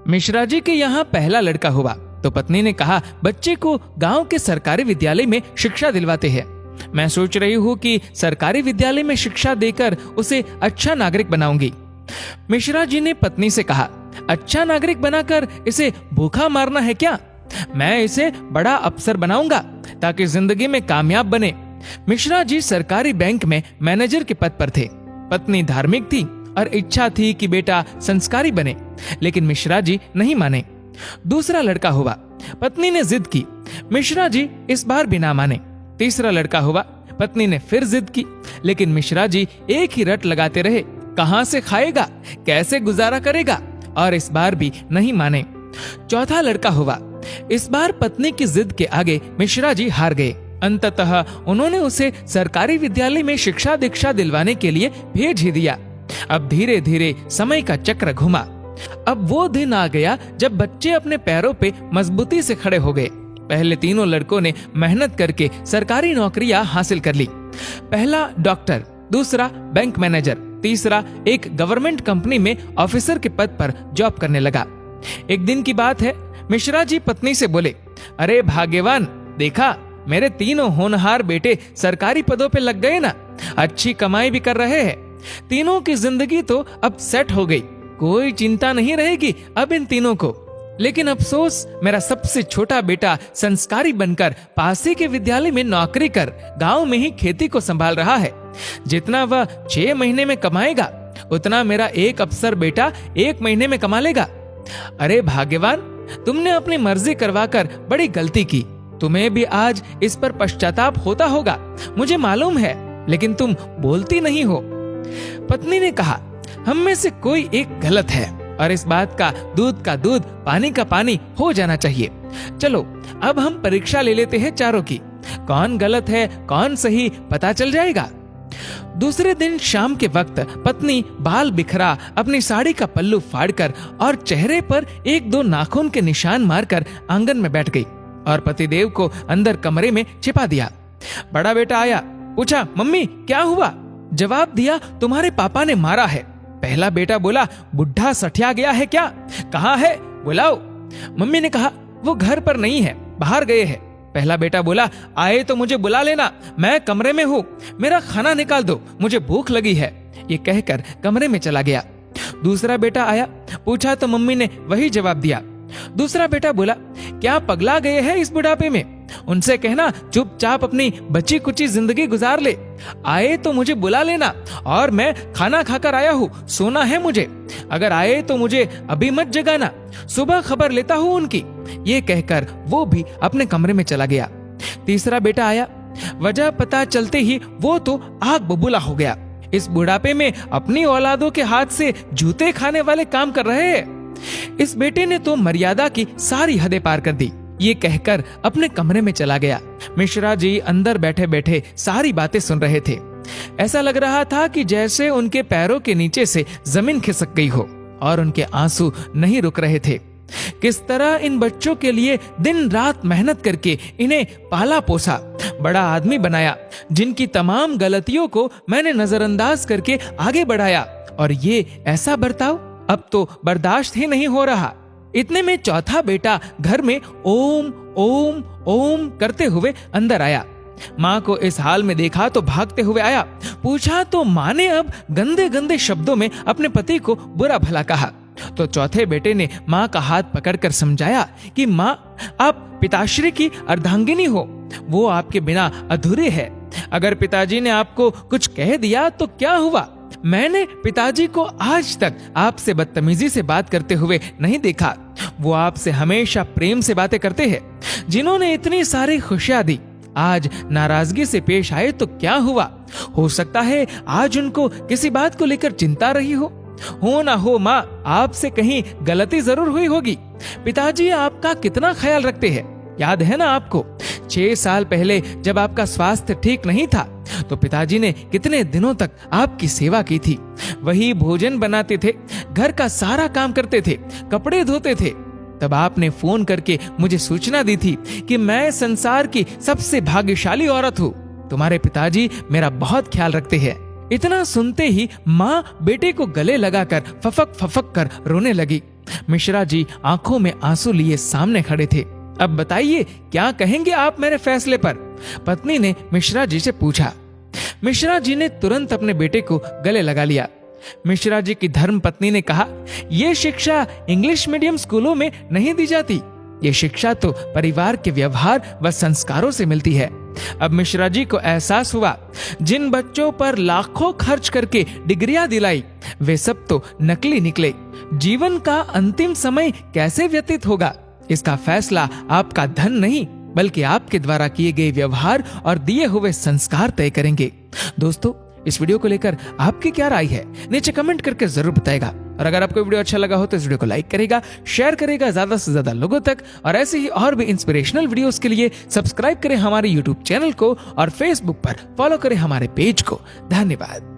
मिश्रा जी के यहाँ पहला लड़का हुआ तो पत्नी ने कहा, बच्चे को गांव के सरकारी विद्यालय में शिक्षा दिलवाते हैं। मैं सोच रही हूँ कि सरकारी विद्यालय में शिक्षा देकर उसे अच्छा नागरिक बनाऊंगी। मिश्रा जी ने पत्नी से कहा, अच्छा नागरिक बनाकर इसे भूखा मारना है क्या? मैं इसे बड़ा अफसर बनाऊंगा ताकि जिंदगी में कामयाब बने। मिश्रा जी सरकारी बैंक में मैनेजर के पद पर थे। पत्नी धार्मिक थी और इच्छा थी कि बेटा संस्कारी बने, लेकिन मिश्रा जी नहीं माने। दूसरा लड़का हुआ। पत्नी ने जिद की। मिश्रा जी इस बार भी ना माने। तीसरा लड़का हुआ। पत्नी ने फिर जिद की, लेकिन मिश्रा जी एक ही रट लगाते रहे, कहां से खाएगा, कैसे गुजारा करेगा, और इस बार भी नहीं माने। चौथा लड़का हुआ। इस बार पत्नी की जिद के आगे मिश्रा जी हार गए। अंततः उन्होंने उसे सरकारी विद्यालय में शिक्षा दीक्षा दिलवाने के लिए भेज ही दिया। अब धीरे धीरे समय का चक्र घुमा। अब वो दिन आ गया जब बच्चे अपने पैरों पे मजबूती से खड़े हो गए। पहले तीनों लड़कों ने मेहनत करके सरकारी नौकरियां हासिल कर ली। पहला डॉक्टर, दूसरा बैंक मैनेजर, तीसरा एक गवर्नमेंट कंपनी में ऑफिसर के पद पर जॉब करने लगा। एक दिन की बात है, मिश्रा जी पत्नी से बोले, अरे भाग्यवान, देखा मेरे तीनों होनहार बेटे सरकारी पदों पे लग गए ना, अच्छी कमाई भी कर रहे हैं। तीनों की जिंदगी तो अब सेट हो गई, कोई चिंता नहीं रहेगी अब इन तीनों को। लेकिन अफसोस, मेरा सबसे छोटा बेटा संस्कारी बनकर पास ही के विद्यालय में नौकरी कर गांव में ही खेती को संभाल रहा है। जितना वह 6 महीने में कमाएगा उतना मेरा एक अफसर बेटा 1 महीने में कमा लेगा। अरे भाग्यवान, तुमने अपनी मर्जी करवाकर बड़ी गलती की। तुम्हें भी आज इस पर पश्चाताप होता होगा, मुझे मालूम है, लेकिन तुम बोलती नहीं हो। पत्नी ने कहा, हम में से कोई एक गलत है और इस बात का दूध पानी का पानी हो जाना चाहिए। चलो अब हम परीक्षा ले लेते हैं चारों की, कौन गलत है कौन सही पता चल जाएगा। दूसरे दिन शाम के वक्त पत्नी बाल बिखरा अपनी साड़ी का पल्लू फाड़कर और चेहरे पर 1-2 नाखून के निशान मारकर आंगन में बैठ गई और पतिदेव को अंदर कमरे में छिपा दिया। बड़ा बेटा आया, पूछा, मम्मी क्या हुआ? जवाब दिया, तुम्हारे पापा ने मारा है। पहला बेटा बोला, बुढ़ा सठिया गया है क्या? कहाँ है, बुलाओ। मम्मी ने कहा, वो घर पर नहीं है, बाहर गए हैं। पहला बेटा बोला, आए तो मुझे बुला लेना, मैं कमरे में हूँ, मेरा खाना निकाल दो, मुझे भूख लगी है। ये कहकर कमरे में चला गया। दूसरा बेटा आया, पूछा तो मम्मी ने वही जवाब दिया। दूसरा बेटा बोला, क्या पगला गए हैं इस बुढ़ापे में? उनसे कहना चुपचाप अपनी बची कुची जिंदगी गुजार ले। आए तो मुझे बुला लेना, और मैं खाना खाकर आया हूँ, सोना है मुझे। अगर आए तो मुझे अभी मत जगाना, सुबह खबर लेता हूँ उनकी। ये कहकर वो भी अपने कमरे में चला गया। तीसरा बेटा आया। वजह पता चलते ही वो तो आग बबूला हो गया। इस बुढ़ापे में अपनी औलादों के हाथ से जूते खाने वाले काम कर रहे हैं। इस बेटे ने तो मर्यादा की सारी हदें पार कर दी। ये कहकर अपने कमरे में चला गया। मिश्रा जी अंदर बैठे बैठे सारी बातें सुन रहे थे। ऐसा लग रहा था कि जैसे उनके पैरों के नीचे से जमीन खिसक गई हो और उनके आंसू नहीं रुक रहे थे। किस तरह इन बच्चों के लिए दिन रात मेहनत करके इन्हें पाला पोसा, बड़ा आदमी बनाया, जिनकी तमाम गलतियों को मैंने नजरअंदाज करके आगे बढ़ाया, और ये ऐसा बर्ताव अब तो बर्दाश्त ही नहीं हो रहा। इतने में चौथा बेटा घर में ओम ओम ओम करते हुए अंदर आया। माँ को इस हाल में देखा तो भागते हुए आया। पूछा तो माँ ने अब गंदे गंदे शब्दों में अपने पति को बुरा भला कहा। तो चौथे बेटे ने माँ का हाथ पकड़कर समझाया कि माँ, आप पिताश्री की अर्धांगिनी हो, वो आपके बिना अधूरे है। अगर पिताजी ने आपको कुछ कह दिया तो क्या हुआ? मैंने पिताजी को आज तक आपसे बदतमीजी से बात करते हुए नहीं देखा। वो आपसे हमेशा प्रेम से बातें करते हैं। जिन्होंने इतनी सारी खुशियां दी, आज नाराजगी से पेश आए तो क्या हुआ? हो सकता है आज उनको किसी बात को लेकर चिंता रही हो ना हो माँ, आपसे कहीं गलती जरूर हुई होगी। पिताजी आपका कितना ख्याल रखते हैं, याद है ना आपको? 6 साल पहले जब आपका स्वास्थ्य ठीक नहीं था तो पिताजी ने कितने दिनों तक आपकी सेवा की थी। वही भोजन बनाते थे, घर का सारा काम करते थे, कपड़े धोते थे। तब आपने फोन करके मुझे सूचना दी थी कि मैं संसार की सबसे भाग्यशाली औरत हूँ। तुम्हारे पिताजी मेरा बहुत ख्याल रखते हैं। इतना सुनते ही माँ बेटे को गले लगाकर फफक फफक कर रोने लगी। मिश्रा जी आंखों में आंसू लिए सामने खड़े थे। अब बताइए क्या कहेंगे आप मेरे फैसले पर? पत्नी ने मिश्रा जी से पूछा। मिश्रा जी ने तुरंत अपने बेटे को गले लगा लिया। मिश्रा जी की धर्म पत्नी ने कहा, यह शिक्षा इंग्लिश मीडियम स्कूलों में नहीं दी जाती। ये शिक्षा तो परिवार के व्यवहार व संस्कारों से मिलती है। अब मिश्रा जी को एहसास हुआ, जिन बच्चों पर लाखों खर्च करके डिग्रियां दिलाई वे सब तो नकली निकले। जीवन का अंतिम समय कैसे व्यतीत होगा, इसका फैसला आपका धन नहीं बल्कि आपके द्वारा किए गए व्यवहार और दिए हुए संस्कार तय करेंगे। दोस्तों, इस वीडियो को लेकर आपकी क्या राय है नीचे कमेंट करके जरूर बताएगा। और अगर आपको वीडियो अच्छा लगा हो तो इस वीडियो को लाइक करेगा, शेयर करेगा ज्यादा से ज्यादा लोगों तक। और ऐसे ही और भी इंस्पिरेशनल वीडियोस के लिए सब्सक्राइब करें हमारे यूट्यूब चैनल को और फेसबुक पर फॉलो करें हमारे पेज को। धन्यवाद।